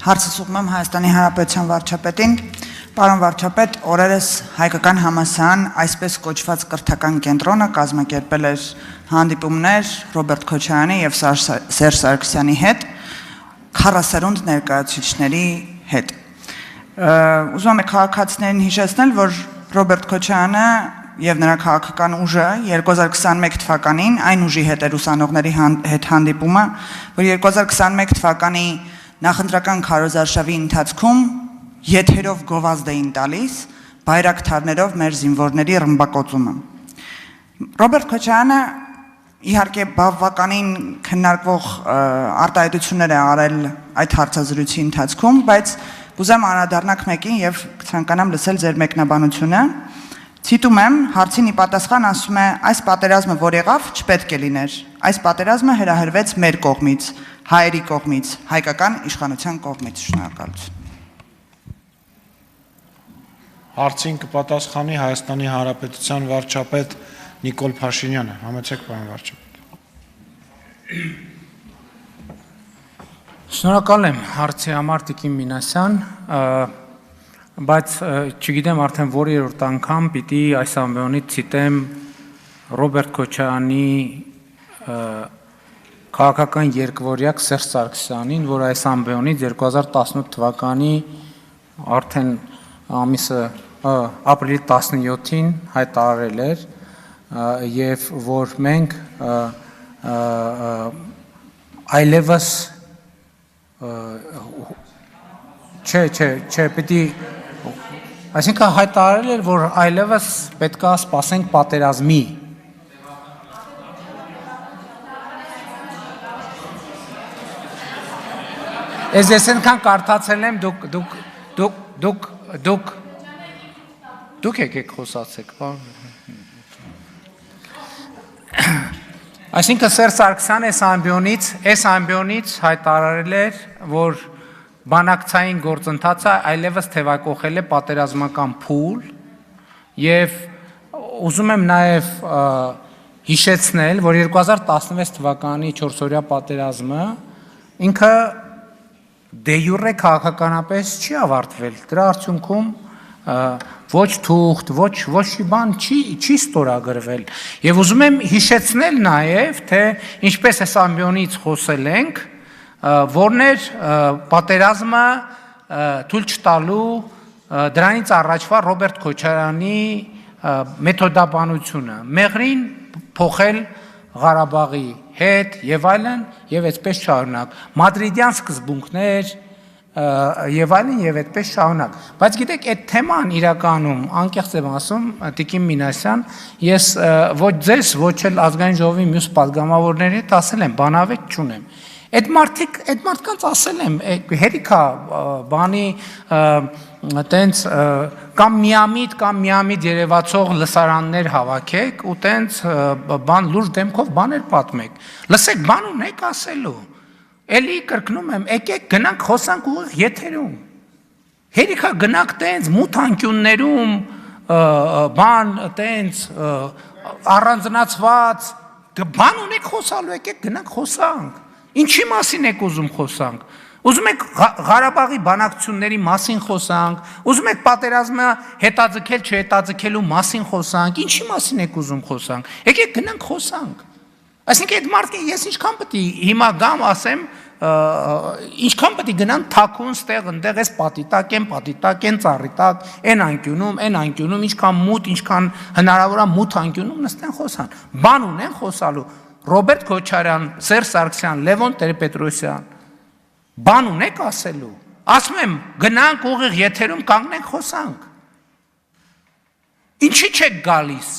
Հարցս ուղղում եմ Հայաստանի Հանրապետության վարչապետին։ Պարոն վարչապետ, օրերս հայկական համալսարան այսպես կոչված կրթական կենտրոնը կազմակերպել էր հանդիպումներ Ռոբերտ Քոչարյանի եւ Սերժ Սարգսյանի հետ, քառասերունդ ներկայացուցիչների հետ։ Ուզում եմ քաղաքացիներին հիշեցնել, որ Ռոբերտ Քոչարյանը եւ նրա քաղաքական ուժը 2021 թվականին այն ուժի հետ էր ուսանողների հետ հանդիպումը, որ 2021 թվականի նախընտրական քարոզարշավի ընթացքում եթերով գովազդ էին տալիս բայրակթարներով մեր զինվորների ռմբակոծումը։ Ռոբերտ Քոչարյանը իհարկե բավականին քննարկվող արտահայտություններ է արել այդ հարցազրույցի ընթացքում, բայց կուզեմ անդրադառնալ մեկին եւ կցանկանամ լսել ձեր մեկնաբանությունը։ Ցիտում եմ, հարցին ի պատասխան ասում է, այս պատերազմը, որ եղավ, չպետք է լիներ։ Այս պատերազմը հրահրվեց մեր կողմից, հայերի կողմից, հայկական իշխանության կողմից։ Շնորհակալություն։ Հարցին կպատասխանի Հայաստանի Հանրապետության վարչապետ Նիկոլ Փաշինյանը։ Համեցեք, պարոն վարչապետ։ Շնորհակալ եմ հարցի համար Տիկին Մինասյան, բայց չգիտեմ արդեն որ երրորդ անգամ պիտի այս ամբիոնից ցիտեմ Ռոբերտ Քոչարյանի քաղաքական երկվորյակ Սերժ Սարգսյանին, որ այս ամբիոնից 2018 թվականի արդեն ամիսը ապրիլի 17-ին հայտարարել էր եւ որ մենք այլևս չէ, պիտի այսինքն հայտարարել էր, որ այլևս պետք է սպասենք պատերազմի։ Ես այնքան կարդացել եմ, դուք եկեք խոսացեք, այսինքն Սերժ Սարգսյանը այս ամբիոնից հայտարարել էր, որ բանակցային գործընթացը այլևս թևակողել է պատերազմական փուլ եւ ուզում եմ նաեւ հիշեցնել, որ 2016 թվականի 4-օրյա պատերազմը ինքը դե յուրե քաղաքականապես չի ավարտվել։ Դրա արդյունքում ոչ թուղթ, ոչ բան չի ստորագրվել։ Եվ ուզում եմ հիշեցնել նաեւ, թե ինչպես այս ամբիոնից խոսել ենք, որն էր պատերազմը թույլ չտալու դրանից առաջվա Ռոբերտ Քոչարյանի մեթոդաբանությունը, մեղրին փոխել Ղարաբաղի հետ եւ այլն եւ այդպես շարունակ, մադրիդյան սկզբունքներ եւ այլն եւ այդպես շարունակ։ Բայց գիտեք, այդ թեման իրականում անկեղծ եմ ասում, Տիկին Մինասյան, ես ոչ ձեզ, ոչ էլ ազգային ժողովի մյուս падգամավորների հետ ասել եմ, բանավեճ չունեմ։ Այդ մարդկանց ասել եմ, հերիքա բանի տենց կամ միամիտ երևացող լսարաններ հավաքեք ու տենց բան լուրջ դեմքով բաներ պատմեք։ Լսեք, բան ունեք ասելու։ Էլի կրկնում եմ, եկեք գնանք խոսանք ուղիղ եթերում։ Հերիքա գնանք տենց մութ անկյուններում բան տենց առանձնացված բան ունեք խոսալու, եկեք գնանք խոսանք։ Ինչի մասին եք ուզում խոսանք։ Ուզում եք Ղարաբաղի բանակցությունների մասին խոսանք, ուզում եք պատերազմը հետաձգել չհետաձգելու մասին խոսանք, ինչի մասին եք ուզում խոսանք։ Եկեք գնանք խոսանք։ Այսինքն այդ մարդը ես ինչքան պետք է հիմա գամ ասեմ, ինչքան պետք է գնան թաքուն ստեղ ընդեղ էս պատիտակ են ծառի տակ, այն անկյունում, ինչքան մութ, ինչքան հնարավոր է մութ անկյունում նստեն խոսան։ Բան ունեն խոսալու։ Ռոբերտ Քոչարյան, Սերժ Սարգսյան, Լևոն Տեր-Պետրոսյան, բան ունեք ասելու։ Ասում եմ, գնանք ուղիղ եթերում կանգնենք խոսանք։ Ինչի չեք գալիս։